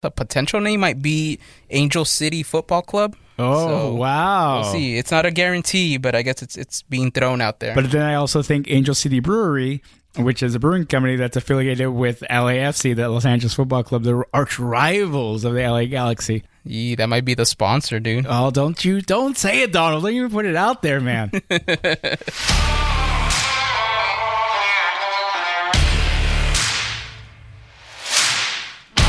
A potential name might be Angel City Football Club. Oh, So, wow. we'll see. It's not a guarantee, but I guess it's being thrown out there. But then I also think Angel City Brewery, which is a brewing company that's affiliated with LAFC, the Los Angeles Football Club, the arch rivals of the LA Galaxy. Yeah, that might be the sponsor, dude. Oh, don't say it, Donald. Don't even put it out there, man.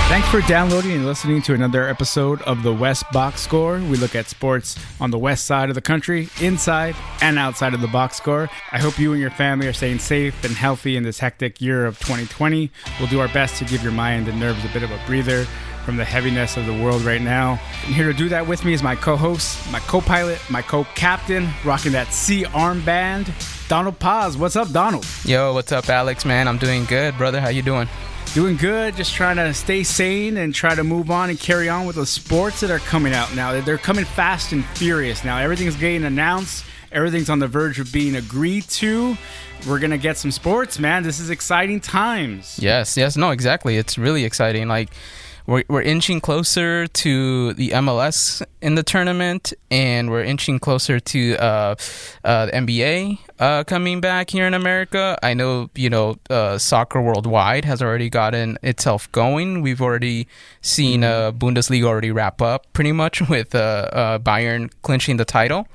Thanks for downloading and listening to another episode of the West Box Score. We look at sports on the west side of the country, inside and outside of the box score. I hope you and your family are staying safe and healthy in this hectic year of 2020. We'll do our best to give your mind and nerves a bit of a breather from the heaviness of the world right now. And here to do that with me is my co-host, my co-pilot, my co-captain, rocking that C armband, Donald Paz. What's up, Donald? Yo, what's up, Alex, man? I'm doing good, brother. How you doing? Doing good, just trying to stay sane and try to move on and carry on with the sports that are coming out now. They're coming fast and furious now. Everything's getting announced. Everything's on the verge of being agreed to. We're going to get some sports, man. This is exciting times. Yes, no, exactly. It's really exciting. Like, we're inching closer to the MLS in the tournament, and we're inching closer to the NBA coming back here in America. I know, soccer worldwide has already gotten itself going. We've already seen Bundesliga already wrap up pretty much with Bayern clinching the title.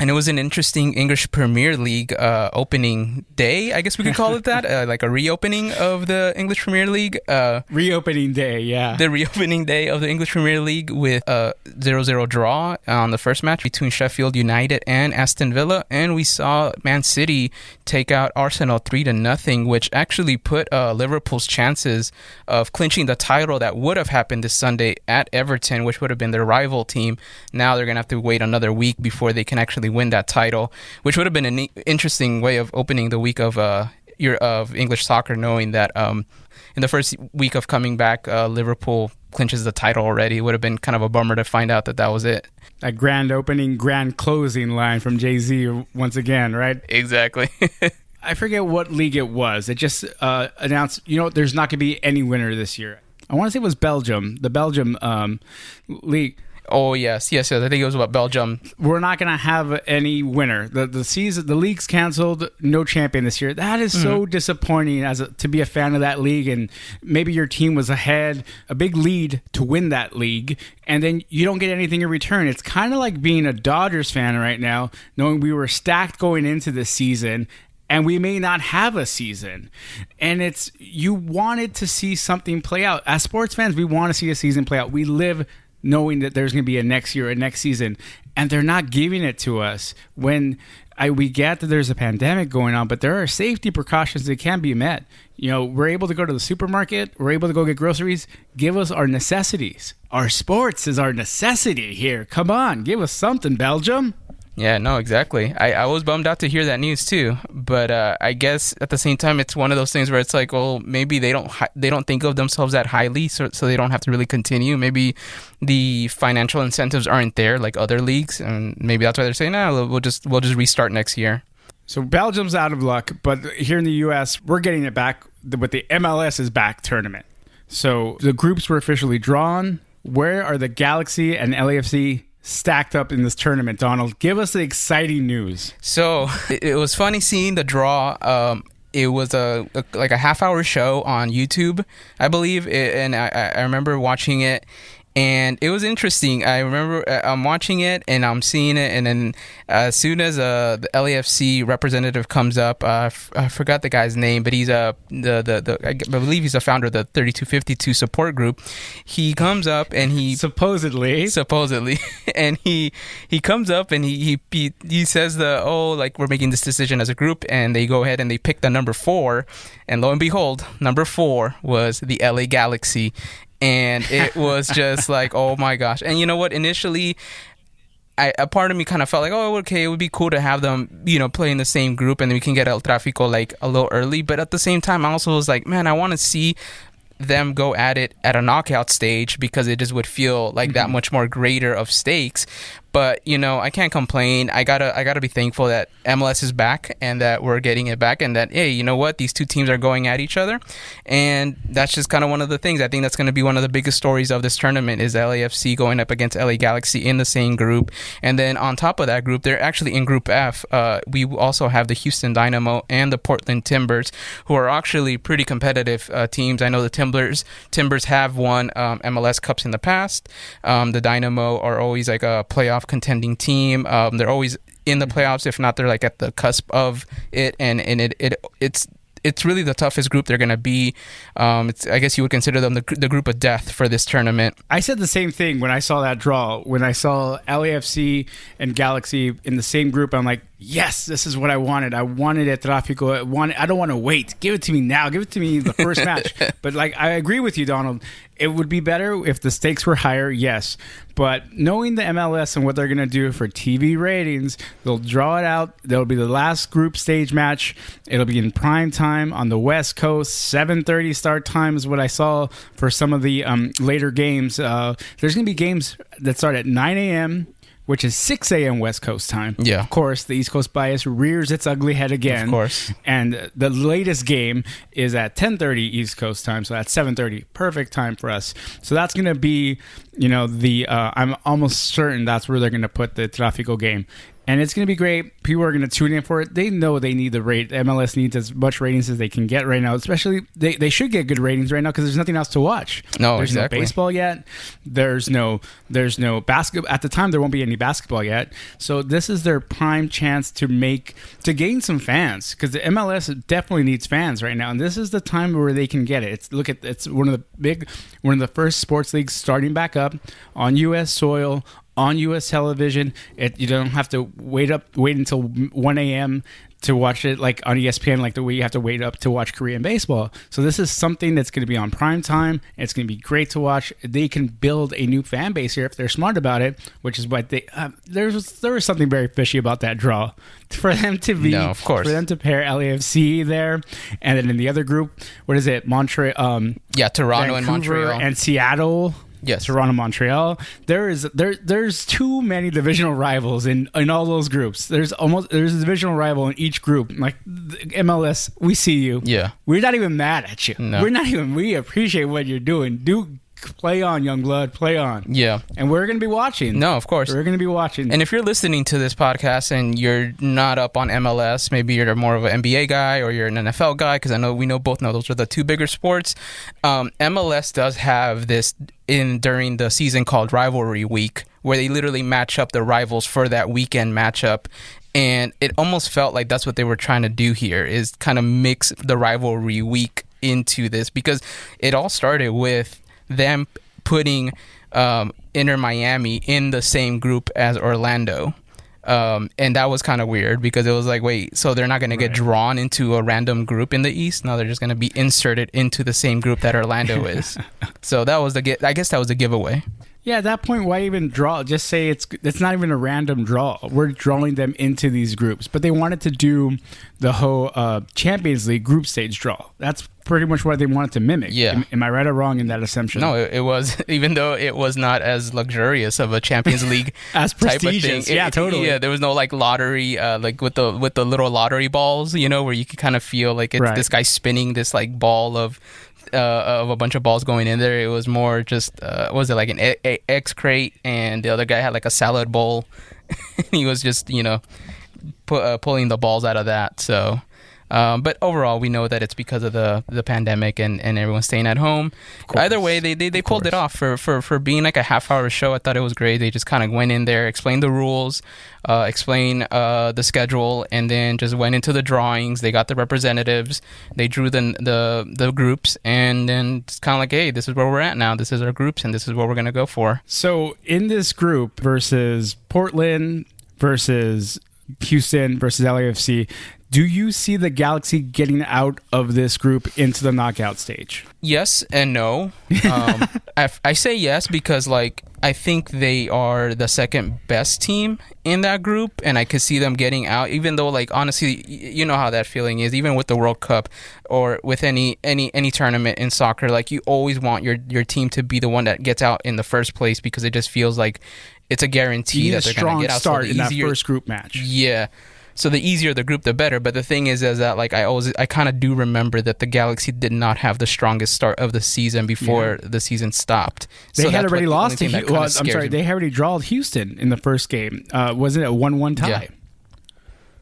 And it was an interesting English Premier League opening day, I guess we could call it that, like a reopening of the English Premier League. Reopening day, yeah. The reopening day of the English Premier League with a 0-0 draw on the first match between Sheffield United and Aston Villa. And we saw Man City take out Arsenal 3-0, which actually put Liverpool's chances of clinching the title that would have happened this Sunday at Everton, which would have been their rival team. Now they're going to have to wait another week before they can actually win that title, which would have been an interesting way of opening the week of English soccer, knowing that in the first week of coming back, Liverpool clinches the title already. It would have been kind of a bummer to find out that was it. That grand opening, grand closing line from Jay-Z once again, right? Exactly. I forget what league it was. It just announced, there's not going to be any winner this year. I want to say it was Belgium, the Belgium league. Oh, yes. I think it was about Belgium. We're not going to have any winner. The season, the league's canceled. No champion this year. That is so disappointing to be a fan of that league. And maybe your team was ahead, a big lead to win that league, and then you don't get anything in return. It's kind of like being a Dodgers fan right now, knowing we were stacked going into the season, and we may not have a season. And you wanted to see something play out. As sports fans, we want to see a season play out. We live knowing that there's going to be a next year, a next season, and they're not giving it to us. When we get that there's a pandemic going on, but there are safety precautions that can be met. We're able to go to the supermarket. We're able to go get groceries. Give us our necessities. Our sports is our necessity here. Come on, give us something, Belgium. Yeah, no, exactly. I was bummed out to hear that news too, but I guess at the same time it's one of those things where it's like, well, maybe they don't think of themselves that highly, so they don't have to really continue. Maybe the financial incentives aren't there like other leagues, and maybe that's why they're saying, we'll just restart next year. So Belgium's out of luck, but here in the U.S., we're getting it back with the MLS is back tournament. So the groups were officially drawn. Where are the Galaxy and LAFC stacked up in this tournament, Donald? Give us the exciting news. So it was funny seeing the draw. It was a half-hour show on YouTube, I believe, and I remember watching it. And it was interesting. I remember I'm watching it and I'm seeing it, and then as soon as the LAFC representative comes up, I forgot the guy's name, but he's I believe he's a founder of the 3252 support group. He comes up and he supposedly, and he comes up and he says we're making this decision as a group, and they go ahead and they pick the number 4, and lo and behold, number 4 was the LA Galaxy. And it was just like, oh my gosh. And you know what? Initially, a part of me kind of felt like, oh, okay, it would be cool to have them, play in the same group, and then we can get El Tráfico like a little early. But at the same time, I also was like, man, I want to see them go at it at a knockout stage, because it just would feel like that much more greater of stakes. But I can't complain. I gotta be thankful that MLS is back and that we're getting it back, and that, hey, you know what, these two teams are going at each other, and that's just kind of one of the things. I think that's going to be one of the biggest stories of this tournament is LAFC going up against LA Galaxy in the same group, and then on top of that group, they're actually in Group F. We also have the Houston Dynamo and the Portland Timbers, who are actually pretty competitive teams. I know the Timbers have won MLS Cups in the past. The Dynamo are always like a playoff contending team. They're always in the playoffs, if not they're like at the cusp of it, and it's really the toughest group they're going to be. I guess you would consider them the group of death for this tournament. I said the same thing when I saw that draw. When I saw LAFC and Galaxy in the same group, I'm like, yes, this is what I wanted. I wanted it, Tráfico. I don't want to wait. Give it to me now. Give it to me the first match. But I agree with you, Donald. It would be better if the stakes were higher, yes. But knowing the MLS and what they're going to do for TV ratings, they'll draw it out. That'll be the last group stage match. It'll be in prime time on the West Coast. 7:30 start time is what I saw for some of the later games. There's going to be games that start at 9 a.m., which is 6 a.m. West Coast time. Yeah. Of course, the East Coast bias rears its ugly head again. Of course. And the latest game is at 10:30 East Coast time, so that's 7:30. Perfect time for us. So that's going to be, I'm almost certain that's where they're going to put the Tráfico game. And it's going to be great. People are going to tune in for it. They know they need the rate. MLS needs as much ratings as they can get right now. Especially, they should get good ratings right now because there's nothing else to watch. No, there's exactly. no baseball yet. There's no basketball. At the time, there won't be any basketball yet. So this is their prime chance to gain some fans, because the MLS definitely needs fans right now. And this is the time where they can get it. It's one of the first sports leagues starting back up on U.S. soil, on U.S. television. You don't have to wait until 1 a.m. to watch it like on ESPN, like the way you have to wait up to watch Korean baseball. So this is something that's going to be on prime time. It's going to be great to watch. They can build a new fan base here if they're smart about it, which is what there was something very fishy about that draw. For them to be, no, of course, for them to pair LAFC there, and then in the other group, what is it? Montreal, Toronto Vancouver and Montreal and Seattle. Yes, Toronto, Montreal. There's too many divisional rivals in all those groups. There's a divisional rival in each group. Like MLS, we see you. Yeah, we're not even mad at you. No. We appreciate what you're doing. Play on, young blood. Play on. Yeah. And we're going to be watching. No, of course. We're going to be watching. And if you're listening to this podcast and you're not up on MLS, maybe you're more of an NBA guy or you're an NFL guy, because we both know those are the two bigger sports. MLS does have this during the season called Rivalry Week, where they literally match up the rivals for that weekend matchup. And it almost felt like that's what they were trying to do here, is kind of mix the Rivalry Week into this, because it all started with them putting Inter Miami in the same group as Orlando. And that was kind of weird, because it was like, wait, so they're not going to get drawn into a random group in the East? No, they're just going to be inserted into the same group that Orlando is. So that was I guess that was the giveaway. Yeah, at that point, why even draw? Just say it's not even a random draw. We're drawing them into these groups. But they wanted to do the whole Champions League group stage draw. That's pretty much what they wanted to mimic. Yeah. Am I right or wrong in that assumption? No, it was, even though it was not as luxurious of a Champions League as type of prestigious. thing. Totally. Yeah, there was no like lottery, like with the little lottery balls, where you could kind of feel like it's this guy spinning this like ball of a bunch of balls going in there. It was more just was it like an X crate, and the other guy had like a salad bowl. He was just pulling the balls out of that. So but overall, we know that it's because of the pandemic and everyone staying at home. Either way, they pulled it off for being like a half-hour show. I thought it was great. They just kind of went in there, explained the rules, explained the schedule, and then just went into the drawings. They got the representatives. They drew the groups, and then it's kind of like, hey, this is where we're at now. This is our groups, and this is what we're going to go for. So in this group versus Portland versus Houston versus LAFC, do you see the Galaxy getting out of this group into the knockout stage? Yes and no. I say yes because, like, I think they are the second best team in that group, and I could see them getting out, even though, like, honestly, you know how that feeling is, even with the World Cup or with any tournament in soccer. Like, you always want your team to be the one that gets out in the first place, because it just feels like it's a guarantee that they're going to get out. Strong start in that first group match. Yeah. So the easier the group, the better. But the thing is that like I kind of do remember that the Galaxy did not have the strongest start of the season before the season stopped. They had already lost to Houston. Well, I'm sorry, they had already drawed Houston in the first game. Wasn't it a 1-1 tie?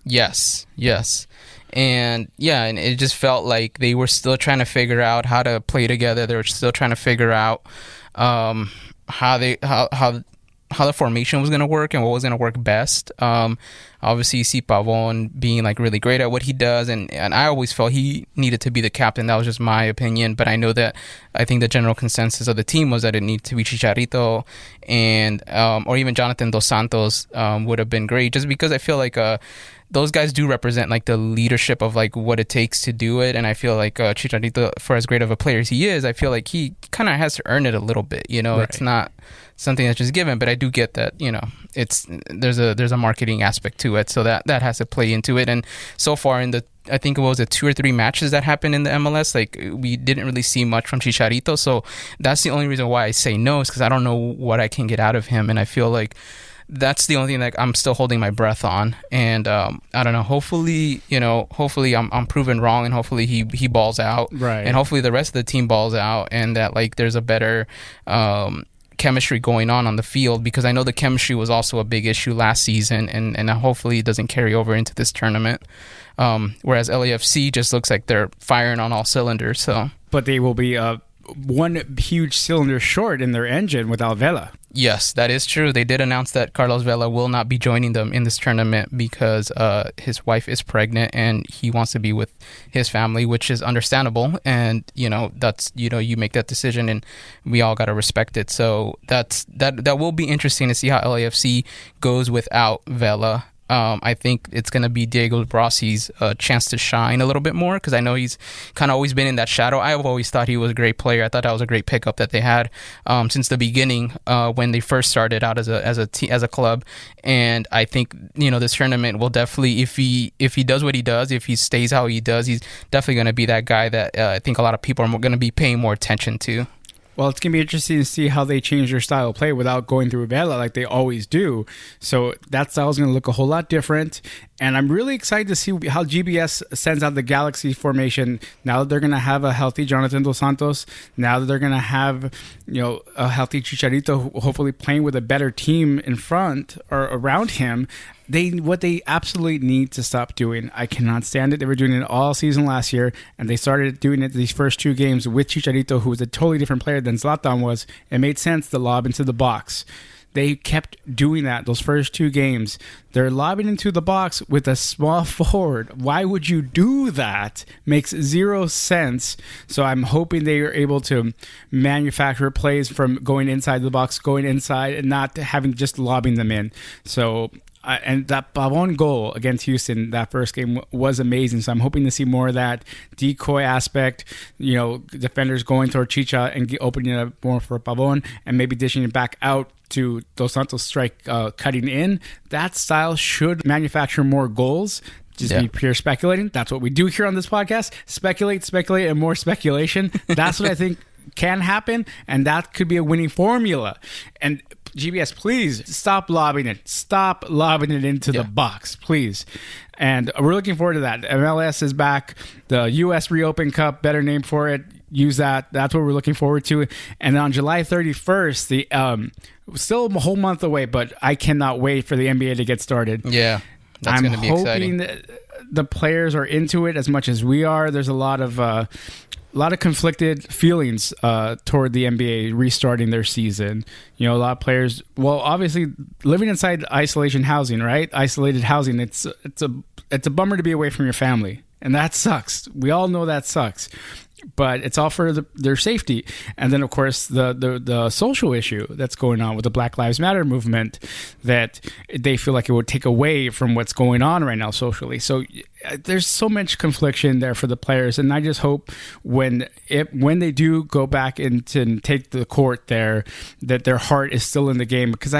Yeah. Yes. And it just felt like they were still trying to figure out how to play together. They were still trying to figure out how the formation was going to work and what was going to work best. Obviously, you see Pavon being like really great at what he does, and I always felt he needed to be the captain. That was just my opinion, but I think the general consensus of the team was that it needed to be Chicharito and or even Jonathan Dos Santos would have been great, just because I feel like those guys do represent like the leadership of like what it takes to do it. And I feel like Chicharito, for as great of a player as he is, I feel like he kind of has to earn it a little bit. Right. It's not something that's just given, but I do get that, there's a marketing aspect to it. So that has to play into it. And so far in I think it was 2 or 3 matches that happened in the MLS, like we didn't really see much from Chicharito. So that's the only reason why I say no, is because I don't know what I can get out of him. And I feel like that's the only thing that I'm still holding my breath on. And I don't know, hopefully I'm proven wrong, and hopefully he balls out. Right. And hopefully the rest of the team balls out, and that like there's a better chemistry going on the field, because I know the chemistry was also a big issue last season, and hopefully it doesn't carry over into this tournament. Whereas LAFC just looks like they're firing on all cylinders. So, but they will be one huge cylinder short in their engine without Vela. Yes, that is true. They did announce that Carlos Vela will not be joining them in this tournament because his wife is pregnant and he wants to be with his family, which is understandable. And, that's, you make that decision and we all got to respect it. So that will be interesting to see how LAFC goes without Vela. I think it's going to be Diego Brossi's chance to shine a little bit more, because I know he's kind of always been in that shadow. I've always thought he was a great player. I thought that was a great pickup that they had since the beginning when they first started out as a club. And I think this tournament will definitely, if he does what he does, if he stays how he does, he's definitely going to be that guy that I think a lot of people are going to be paying more attention to. Well, it's going to be interesting to see how they change their style of play without going through Vela like they always do. So that style is going to look a whole lot different. And I'm really excited to see how GBS sends out the Galaxy formation now that they're going to have a healthy Jonathan Dos Santos, now that they're going to have a healthy Chicharito, hopefully playing with a better team in front or around him. What they absolutely need to stop doing, I cannot stand it. They were doing it all season last year, and they started doing it these first 2 games with Chicharito, who was a totally different player than Zlatan was. It made sense to lob into the box. They kept doing that those first 2 games. They're lobbing into the box with a small forward. Why would you do that? Makes 0 sense. So I'm hoping they are able to manufacture plays from going inside the box, going inside, and not having just lobbing them in. So and that Pavon goal against Houston, that first game, was amazing. So I'm hoping to see more of that decoy aspect, defenders going toward Chicha and opening it up more for Pavon, and maybe dishing it back out to Dos Santos strike cutting in. That style should manufacture more goals. Just be pure speculating. That's what we do here on this podcast. Speculate, and more speculation. That's what I think can happen, and that could be a winning formula. And GBS, please stop lobbing it. Stop lobbing it into the box, please. And we're looking forward to that. MLS is back. The U.S. Reopen Cup, better name for it. Use that. That's what we're looking forward to. And on July 31st, the still a whole month away, but I cannot wait for the NBA to get started. Yeah, that's going to be exciting. I'm hoping that the players are into it as much as we are. There's a lot of conflicted feelings toward the NBA restarting their season. A lot of players, well, obviously living inside isolation housing, right? Isolated housing. It's a bummer to be away from your family, and that sucks. We all know that sucks. But it's all for their safety. And then, of course, the social issue that's going on with the Black Lives Matter movement, that they feel like it would take away from what's going on right now socially. So there's so much confliction there for the players. And I just hope when they do go back and take the court there, that their heart is still in the game. Because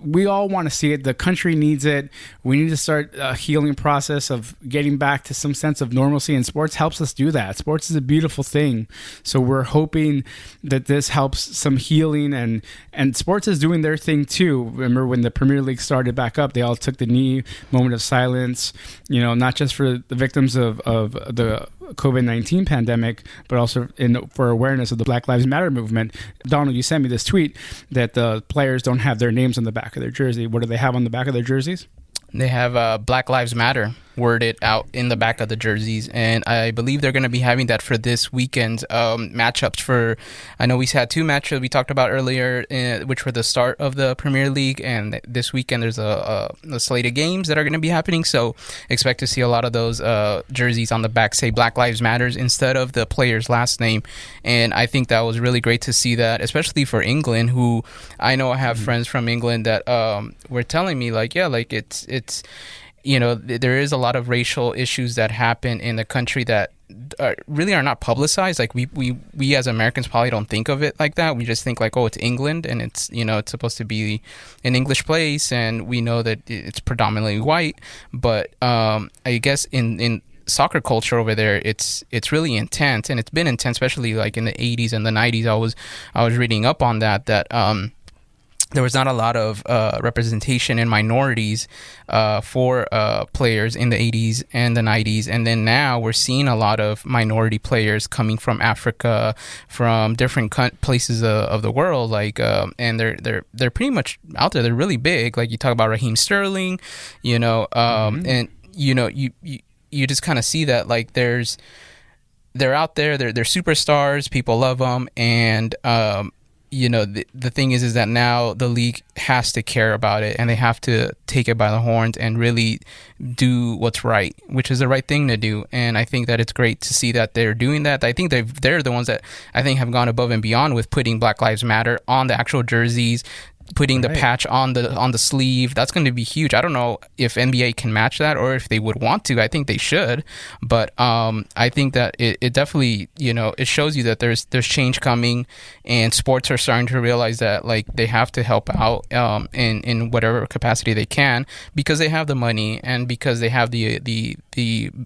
we all want to see it. The country needs it. We need to start a healing process of getting back to some sense of normalcy, and sports helps us do that. Sports is a beautiful thing. So we're hoping that this helps some healing, and sports is doing their thing too. Remember when the Premier League started back up, they all took the knee, moment of silence, not just for the victims of the COVID-19 pandemic, but also for awareness of the Black Lives Matter movement. Donald, you sent me this tweet that the players don't have their names on the back of their jersey. What do they have on the back of their jerseys? They have Black Lives Matter worded out in the back of the jerseys, and I believe they're going to be having that for this weekend's matchups. I know we had two matches we talked about earlier, which were the start of the Premier League, and this weekend there's a slate of games that are going to be happening, so expect to see a lot of those jerseys on the back say Black Lives Matters instead of the player's last name, and I think that was really great to see that, especially for England, who I know I have friends from England that were telling me it's there is a lot of racial issues that happen in the country that really are not publicized. Like we as Americans probably don't think of it like that. We just think like, oh, it's England and it's it's supposed to be an English place, and we know that it's predominantly white. But I guess in soccer culture over there, it's really intense, and it's been intense, especially like in the 80s and the 90s. I was reading up on that there was not a lot of representation in minorities for players in the 80s and the 90s, and then now we're seeing a lot of minority players coming from Africa, from different places of the world, and they're pretty much out there. They're really big. Like you talk about Raheem Sterling, and you just kind of see that like they're out there. They're superstars. People love them, and the thing is that now the league has to care about it, and they have to take it by the horns and really do what's right, which is the right thing to do. And I think that it's great to see that they're doing that. I think they're the ones that I think have gone above and beyond with putting Black Lives Matter on the actual jerseys, putting the patch on the sleeve. That's going to be huge. I don't know if NBA can match that or if they would want to. I think they should, but I think that it definitely it shows you that there's change coming, and sports are starting to realize that like they have to help out in whatever capacity they can, because they have the money and because they have the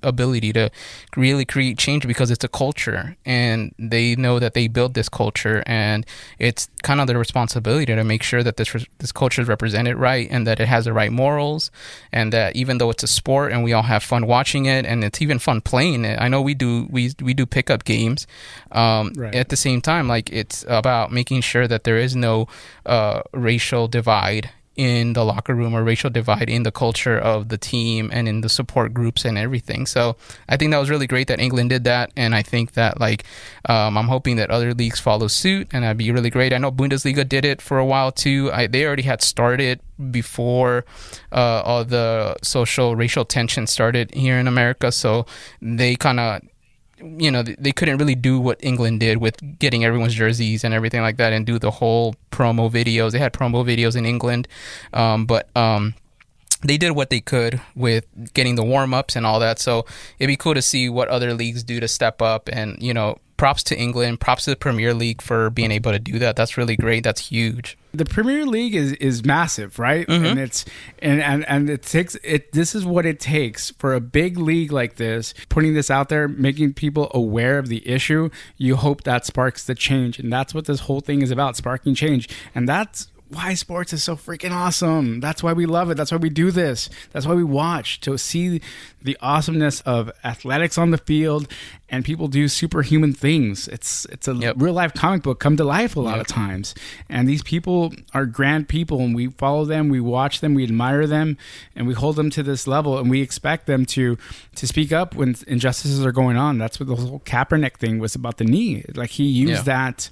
ability to really create change, because it's a culture and they know that they build this culture, and it's kind of their responsibility to make sure that this culture is represented right, and that it has the right morals, and that even though it's a sport and we all have fun watching it, and it's even fun playing it. I know we do pickup games. At the same time, like it's about making sure that there is no racial divide in the locker room, or racial divide in the culture of the team and in the support groups and everything. So I think that was really great that England did that, and I think that I'm hoping that other leagues follow suit, and that'd be really great. I know Bundesliga did it for a while too. They already had started before all the social racial tension started here in America, so they kind of they couldn't really do what England did with getting everyone's jerseys and everything like that, and do the whole promo videos. They had promo videos in England, but they did what they could with getting the warm-ups and all that. So it'd be cool to see what other leagues do to step up, and props to England, props to the Premier League for being able to do that. That's really great. That's huge. The Premier League is massive, right? Mm-hmm. And it's and it takes it. This is what it takes for a big league like this, putting this out there, making people aware of the issue. You hope that sparks the change, and that's what this whole thing is about: sparking change. And that's why sports is so freaking awesome. That's why we love it. That's why we do this. That's why we watch, to see the awesomeness of athletics on the field, and people do superhuman things. It's a real life comic book come to life a lot of times. And these people are grand people, and we follow them, we watch them, we admire them, and we hold them to this level, and we expect them to speak up when injustices are going on. That's what the whole Kaepernick thing was about, the knee. Like he used that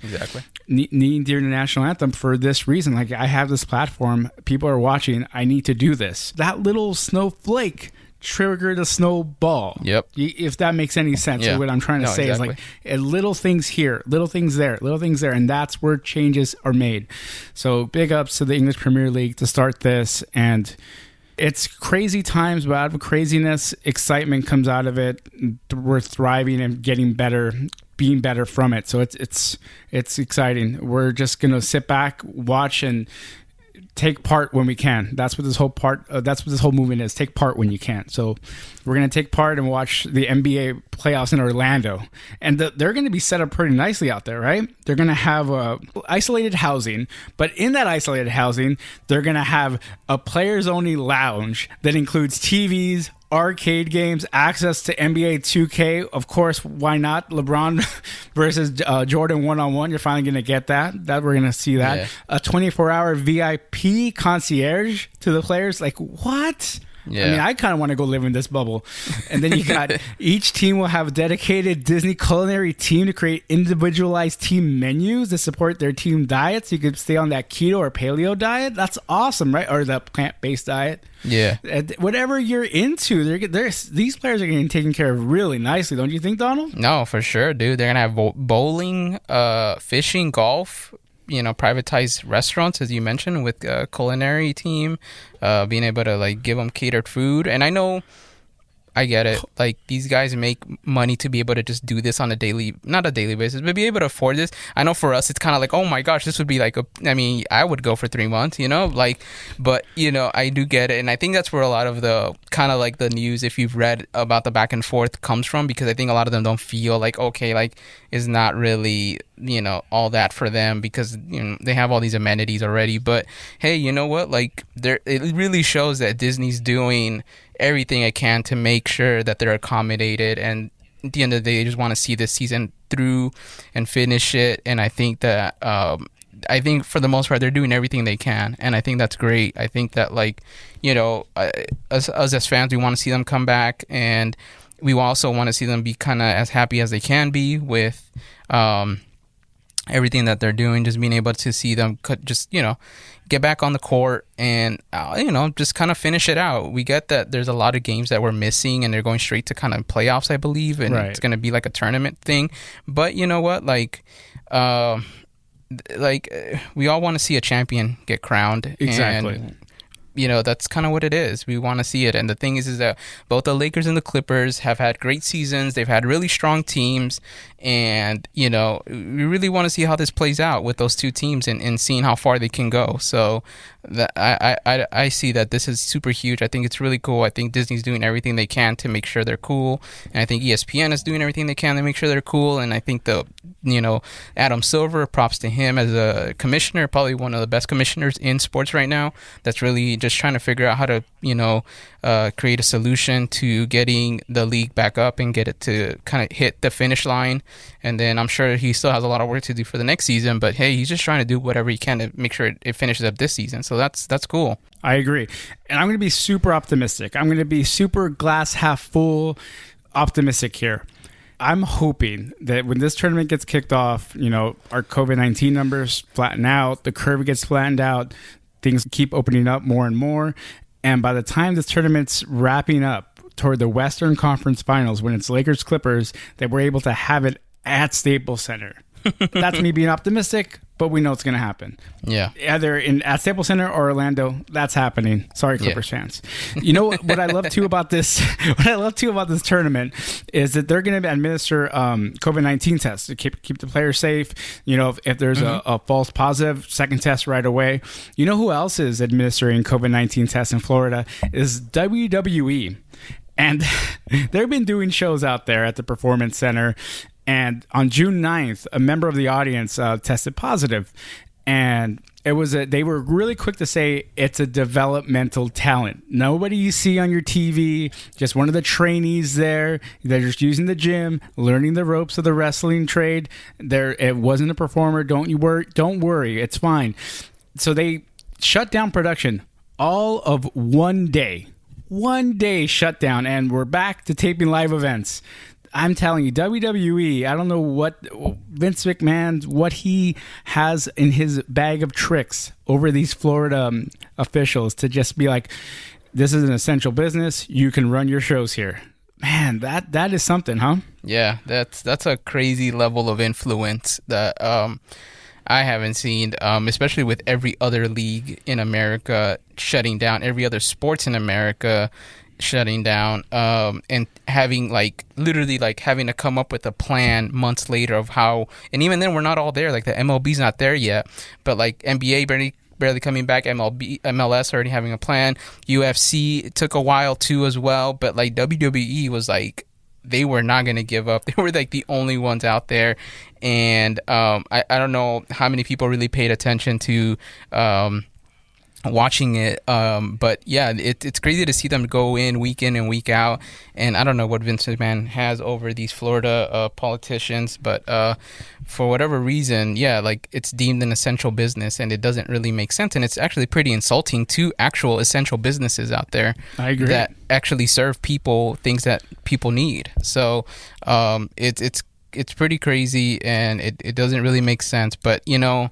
knee during the national anthem for this reason. Like, I have this platform, people are watching, I need to do this. That little snowflake triggered a snowball. Yep. If that makes any sense. What I'm trying to say is like little things here, little things there, and that's where changes are made. So big ups to the English Premier League to start this, and it's crazy times, but out of craziness, excitement comes out of it. We're thriving and getting better, being better from it. So it's exciting. We're just gonna sit back, watch, and take part when we can. That's what this whole movement is. Take part when you can. So we're going to take part and watch the NBA playoffs in Orlando. And they're going to be set up pretty nicely out there, right? They're going to have isolated housing. But in that isolated housing, they're going to have a players-only lounge that includes TVs, arcade games, access to NBA 2K. Of course, why not? LeBron versus Jordan one-on-one. You're finally going to get that. We're going to see that. Yeah. A 24-hour VIP concierge to the players. Like, what? Yeah. I mean, I kind of want to go live in this bubble. And then you got each team will have a dedicated Disney culinary team to create individualized team menus to support their team diets. You could stay on that keto or paleo diet. That's awesome, right? Or the plant-based diet. Yeah. Whatever you're into, these players are getting taken care of really nicely, don't you think, Donald? No, for sure, dude. They're going to have bowling, fishing, golf, privatized restaurants, as you mentioned, with a culinary team, being able to like give them catered food. And I get it. Like, these guys make money to be able to just do this on not a daily basis, but be able to afford this. I know for us, it's kind of like, oh my gosh, this would be like, I would go for 3 months, but I do get it. And I think that's where a lot of the kind of like the news, if you've read about the back and forth, comes from, because I think a lot of them don't feel like, okay, like, is not really, all that for them, because, they have all these amenities already. But hey, you know what? Like, it really shows that Disney's doing everything it can to make sure that they're accommodated, and at the end of the day, they just want to see this season through and finish it. And I think that for the most part, they're doing everything they can, and I think that's great. I think that, like, us as fans, we want to see them come back, and we also want to see them be kind of as happy as they can be with everything that they're doing. Just being able to see them get back on the court and just kind of finish it out. We get that there's a lot of games that we're missing, and they're going straight to kind of playoffs, I believe, and It's going to be like a tournament thing. But you know what, like we all want to see a champion get crowned. Exactly. And that's kind of what it is. We want to see it. And the thing is that both the Lakers and the Clippers have had great seasons. They've had really strong teams. And, we really want to see how this plays out with those two teams and seeing how far they can go. So I see that this is super huge. I think it's really cool. I think Disney's doing everything they can to make sure they're cool. And I think ESPN is doing everything they can to make sure they're cool. And I think Adam Silver, props to him as a commissioner, probably one of the best commissioners in sports right now, that's really just trying to figure out how to, create a solution to getting the league back up and get it to kind of hit the finish line. And then I'm sure he still has a lot of work to do for the next season, but hey, he's just trying to do whatever he can to make sure it finishes up this season. So that's cool. I agree. And I'm going to be super optimistic. I'm going to be super glass half full optimistic here. I'm hoping that when this tournament gets kicked off, our COVID-19 numbers flatten out, the curve gets flattened out, things keep opening up more and more. And by the time this tournament's wrapping up toward the Western Conference Finals, when it's Lakers-Clippers, that we're able to have it at Staples Center. That's me being optimistic, but we know it's going to happen. Yeah. Either at Staples Center or Orlando, that's happening. Sorry, Clippers fans. You know what I love too about this? What I love too about this tournament is that they're going to administer COVID-19 tests to keep the players safe. If there's a false positive, second test right away. You know who else is administering COVID-19 tests in Florida is WWE. And they've been doing shows out there at the Performance Center. And on June 9th, a member of the audience tested positive. And they were really quick to say it's a developmental talent. Nobody you see on your TV, just one of the trainees there. They're just using the gym, learning the ropes of the wrestling trade. It wasn't a performer. Don't worry. It's fine. So they shut down production all of one day. One day shutdown, and we're back to taping live events. I'm telling you, WWE, I don't know what Vince McMahon, what he has in his bag of tricks over these Florida officials to just be like, this is an essential business. You can run your shows here. Man, that is something, huh? Yeah, that's a crazy level of influence that I haven't seen, especially with every other league in America shutting down, every other sports in America shutting down, and having literally having to come up with a plan months later of how, and even then we're not all there. Like the MLB's not there yet, but NBA barely coming back. MLS already having a plan. UFC, it took a while too as well, but like WWE was like, they were not going to give up. They were like the only ones out there. And I don't know how many people really paid attention to watching it, but yeah, it's crazy to see them go in and week out. And I don't know what Vince McMahon has over these Florida politicians, but for whatever reason, yeah, like it's deemed an essential business, and it doesn't really make sense, and it's actually pretty insulting to actual essential businesses out there. I agree. That actually serve people things that people need. So it's pretty crazy, and it doesn't really make sense, but you know,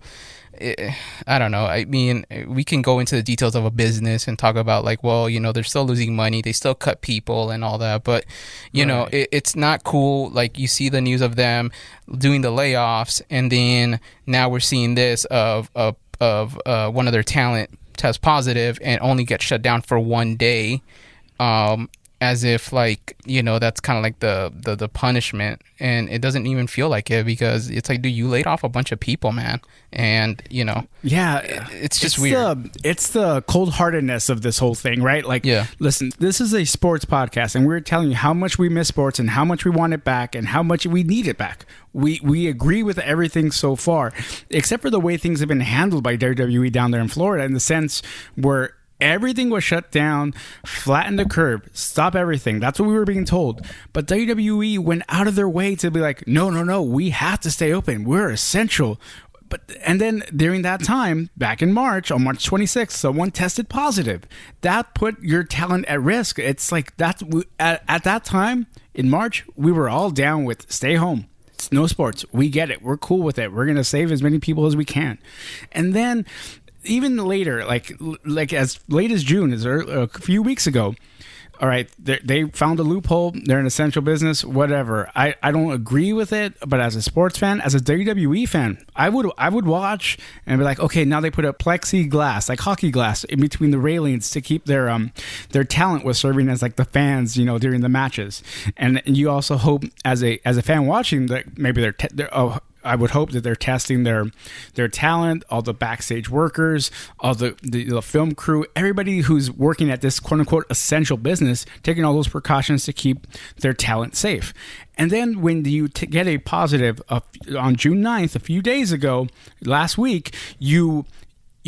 I don't know. I mean, we can go into the details of a business and talk about like, well, you know, they're still losing money. They still cut people and all that. But, you know, it's not cool. Like you see the news of them doing the layoffs. And then now we're seeing this of one of their talent test positive and only get shut down for one day. As if like, you know, that's kind of like the punishment, and it doesn't even feel like it, because it's like, dude, you laid off a bunch of people, man. And you know, yeah, it's just weird. It's the cold-heartedness of this whole thing, right? Like, yeah, listen, this is a sports podcast, and we're telling you how much we miss sports and how much we want it back and how much we need it back. We agree with everything so far, except for the way things have been handled by WWE down there in Florida, in the sense where everything was shut down, flatten the curb, stop everything. That's what we were being told. But WWE went out of their way to be like, no, we have to stay open. We're essential. And then during that time, back in March, on March 26th, someone tested positive. That put your talent at risk. It's like at that time in March, we were all down with stay home. It's no sports. We get it. We're cool with it. We're going to save as many people as we can. And then even later, like as late as June, a few weeks ago, all right, they found a loophole. They're an essential business, whatever. I don't agree with it, but as a sports fan, as a WWE fan, I would watch and be like, okay, now they put a plexiglass, like hockey glass, in between the railings to keep their talent was serving as like the fans, you know, during the matches. And you also hope as a fan watching that maybe I would hope that they're testing their talent, all the backstage workers, all the film crew, everybody who's working at this quote-unquote essential business, taking all those precautions to keep their talent safe. And then when you get a positive on June 9th, a few days ago, last week, you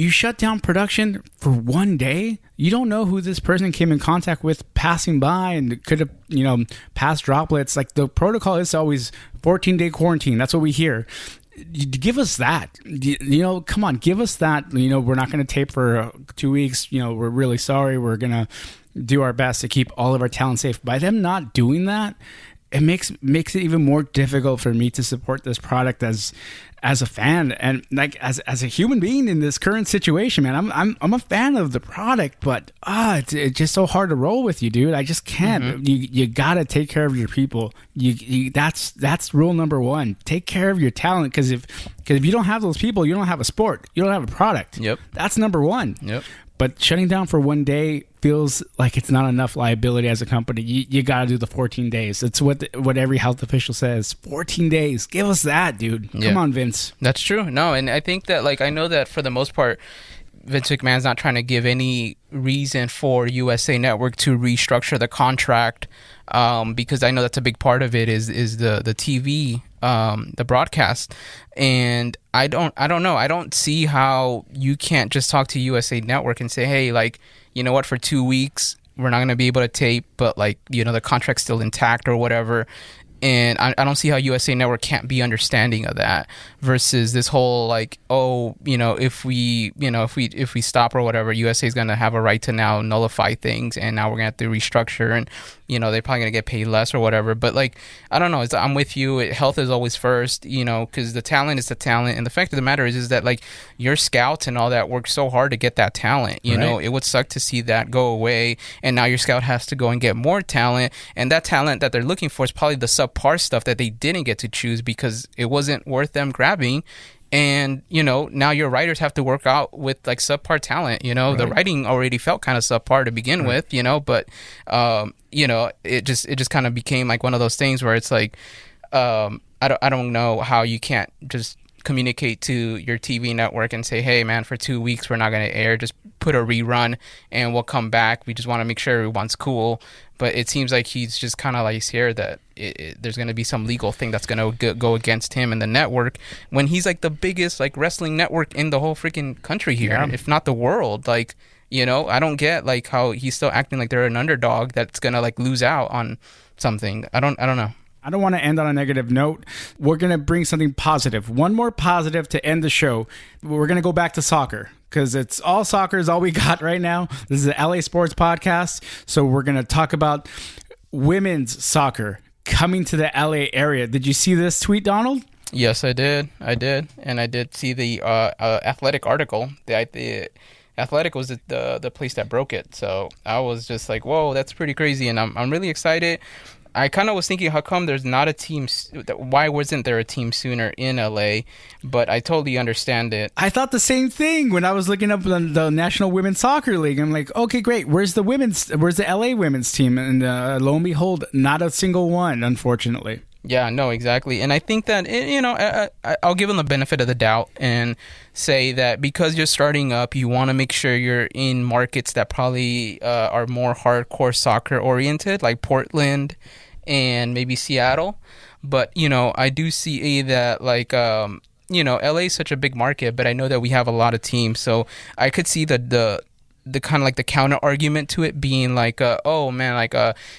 shut down production for one day. You don't know who this person came in contact with passing by and could have, you know, passed droplets. Like the protocol is always 14-day quarantine. That's what we hear. Give us that. You know, come on, give us that. You know, we're not going to tape for 2 weeks. You know, we're really sorry. We're going to do our best to keep all of our talent safe. By them not doing that, it makes it even more difficult for me to support this product as a fan and like as a human being in this current situation, man. I'm a fan of the product, but it's just so hard to roll with you, dude. I just can't. Mm-hmm. You gotta take care of your people. That's rule number one. Take care of your talent, because if you don't have those people, you don't have a sport. You don't have a product. Yep. That's number one. Yep. But shutting down for one day feels like it's not enough liability as a company. You got to do the 14 days. It's what every health official says. 14 days. Give us that, dude. Come on, Vince. That's true. No, and I think that, like, I know that for the most part, Vince McMahon's not trying to give any reason for USA Network to restructure the contract, because I know that's a big part of it is the TV, the broadcast. And I don't know. I don't see how you can't just talk to USA Network and say, hey, like, you know what, for 2 weeks, we're not going to be able to tape, but like, you know, the contract's still intact or whatever. And I don't see how USA Network can't be understanding of that, versus this whole like, oh, you know, if we stop or whatever, USA is going to have a right to now nullify things, and now we're going to have to restructure, and you know, they're probably going to get paid less or whatever. But like, I don't know. I'm with you. Health is always first, you know, because the talent is the talent. And the fact of the matter is that like your scouts and all that work so hard to get that talent, you know, it would suck to see that go away. And now your scout has to go and get more talent. And that talent that they're looking for is probably the subpar stuff that they didn't get to choose because it wasn't worth them grabbing. And, you know, now your writers have to work out with like subpar talent, you know, the writing already felt kind of subpar to begin with, you know, but, you know, it just kind of became like one of those things where it's like, I don't know how you can't just communicate to your TV network and say, hey, man, for 2 weeks, we're not going to air. Just put a rerun and we'll come back. We just want to make sure everyone's cool. But it seems like he's just kind of like scared that there's going to be some legal thing that's going to go against him and the network when he's like the biggest like wrestling network in the whole freaking country here, if not the world. Like, you know, I don't get like how he's still acting like they're an underdog that's going to like lose out on something. I don't know. I don't want to end on a negative note. We're going to bring something positive. One more positive to end the show. We're going to go back to soccer because it's all soccer is all we got right now. This is the LA Sports Podcast. So we're going to talk about women's soccer coming to the LA area. Did you see this tweet, Donald? Yes, I did. And I did see the Athletic article. The Athletic was the place that broke it. So I was just like, whoa, that's pretty crazy. And I'm really excited. I kind of was thinking, how come there's not a team? Why wasn't there a team sooner in LA? But I totally understand it. I thought the same thing when I was looking up the National Women's Soccer League. I'm like, okay, great. Where's the LA women's team? And lo and behold, not a single one, unfortunately. Yeah, no, exactly. And I think that, you know, I'll give them the benefit of the doubt and say that because you're starting up, you want to make sure you're in markets that probably are more hardcore soccer oriented, like Portland and maybe Seattle. But, you know, I do see that, like, you know, LA is such a big market, but I know that we have a lot of teams. So I could see the kind of like the counter argument to it being like, oh man, like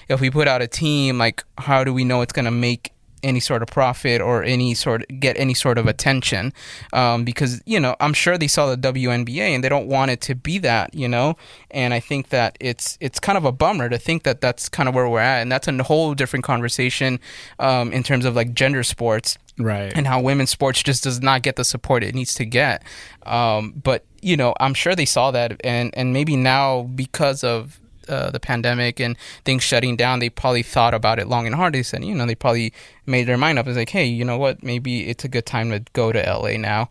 if we put out a team, like how do we know it's going to make any sort of profit or get any sort of attention? Because, you know, I'm sure they saw the WNBA and they don't want it to be that, you know? And I think that it's kind of a bummer to think that that's kind of where we're at. And that's a whole different conversation in terms of like gender sports. Right. And how women's sports just does not get the support it needs to get. But, you know, I'm sure they saw that. And maybe now because of the pandemic and things shutting down, they probably thought about it long and hard. They said, you know, they probably made their mind up. It's like, hey, you know what? Maybe it's a good time to go to LA now.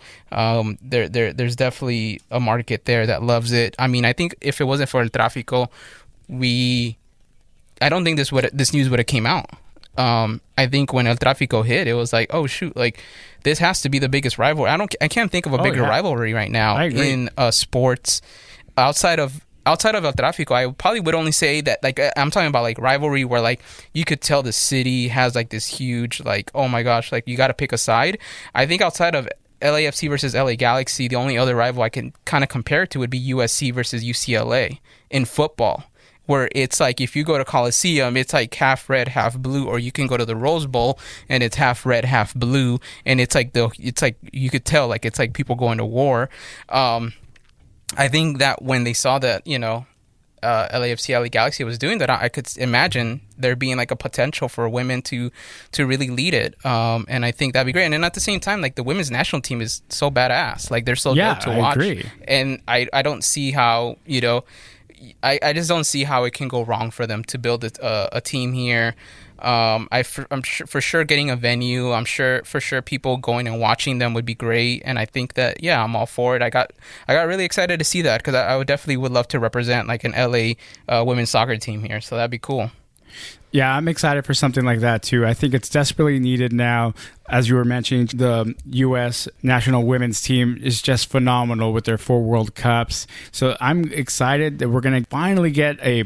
There's definitely a market there that loves it. I mean, I think if it wasn't for El Tráfico, I don't think this news would have came out. I think when El Tráfico hit, it was like, oh shoot, like this has to be the biggest rivalry. I can't think of a bigger rivalry right now in sports outside of El Tráfico. I probably would only say that, like, I'm talking about like rivalry where like you could tell the city has like this huge, like, oh my gosh, like you got to pick a side. I think outside of LAFC versus LA Galaxy, the only other rival I can kind of compare it to would be USC versus UCLA in football, where it's like if you go to Coliseum, it's like half red, half blue, or you can go to the Rose Bowl and it's half red, half blue, and it's like you could tell like it's like people going to war. I think that when they saw that, you know, LAFC, LA Galaxy was doing that, I could imagine there being like a potential for women to really lead it. And I think that'd be great. And then at the same time, like the women's national team is so badass. Like they're so good to watch. I agree. And I don't see how, you know, I just don't see how it can go wrong for them to build a team here. I'm for sure getting a venue. I'm sure people going and watching them would be great. And I think that, yeah, I'm all for it. I got really excited to see that because I would love to represent like an LA women's soccer team here. So that'd be cool. Yeah, I'm excited for something like that too. I think it's desperately needed now. As you were mentioning, the U.S. national women's team is just phenomenal with their 4 World Cups. So I'm excited that we're going to finally get a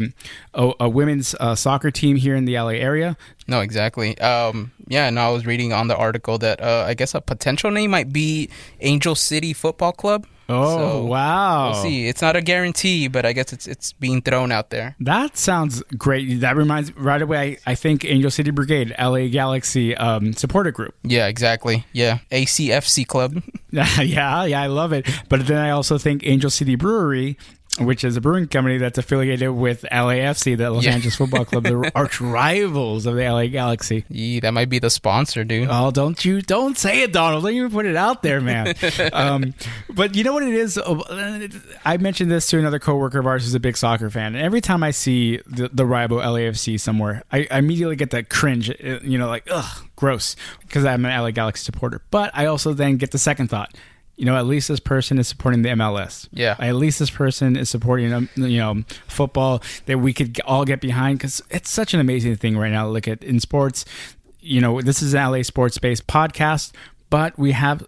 women's soccer team here in the LA area. No, exactly. Yeah, no, I was reading on the article that I guess a potential name might be Angel City Football Club. Oh, so wow. We'll see. It's not a guarantee, but I guess it's being thrown out there. That sounds great. That reminds right away, I think Angel City Brigade, LA Galaxy supporter group. Yeah, exactly. Yeah. ACFC Club. yeah, I love it. But then I also think Angel City Brewery, which is a brewing company that's affiliated with LAFC, the Los Angeles Football Club, the arch rivals of the LA Galaxy. Yeah, that might be the sponsor, dude. Oh, don't say it, Donald. Don't even put it out there, man. But you know what it is? I mentioned this to another coworker of ours who's a big soccer fan. And every time I see the rival LAFC somewhere, I immediately get that cringe, you know, like, ugh, gross, because I'm an LA Galaxy supporter. But I also then get the second thought. You know, at least this person is supporting the MLS. Yeah. At least this person is supporting, you know, football that we could all get behind because it's such an amazing thing right now to look at in sports. You know, this is an LA sports-based podcast, but we have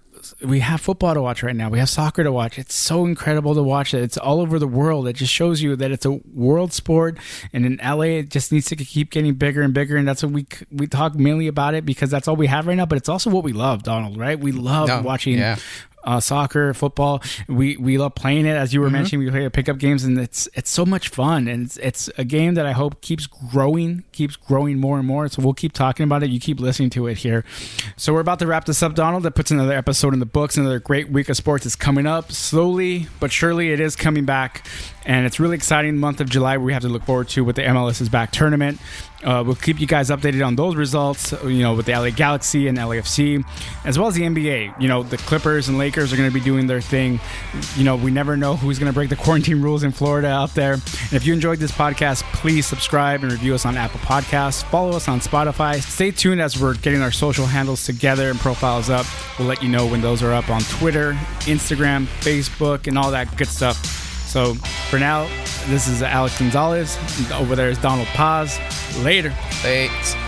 football to watch right now. We have soccer to watch. It's so incredible to watch it. It's all over the world. It just shows you that it's a world sport, and in LA it just needs to keep getting bigger and bigger, and that's what we talk mainly about it because that's all we have right now, but it's also what we love, Donald, right? We love watching soccer, football. We love playing it, as you were mentioning. We play pickup games, and it's so much fun, and it's a game that I hope keeps growing more and more. So we'll keep talking about it. You keep listening to it here. So we're about to wrap this up, Donald. That puts another episode in the books. Another great week of sports is coming up. Slowly but surely, it is coming back, and it's really exciting month of July where we have to look forward to with the MLS is back tournament. We'll keep you guys updated on those results, with the LA Galaxy and LAFC, as well as the NBA. The Clippers and Lakers are going to be doing their thing. We never know who's going to break the quarantine rules in Florida out there. And if you enjoyed this podcast, please subscribe and review us on Apple Podcasts. Follow us on Spotify. Stay tuned as we're getting our social handles together and profiles up. We'll let you know when those are up on Twitter, Instagram, Facebook, and all that good stuff. So for now, this is Alex Gonzalez. Over there is Donald Paz. Later. Thanks.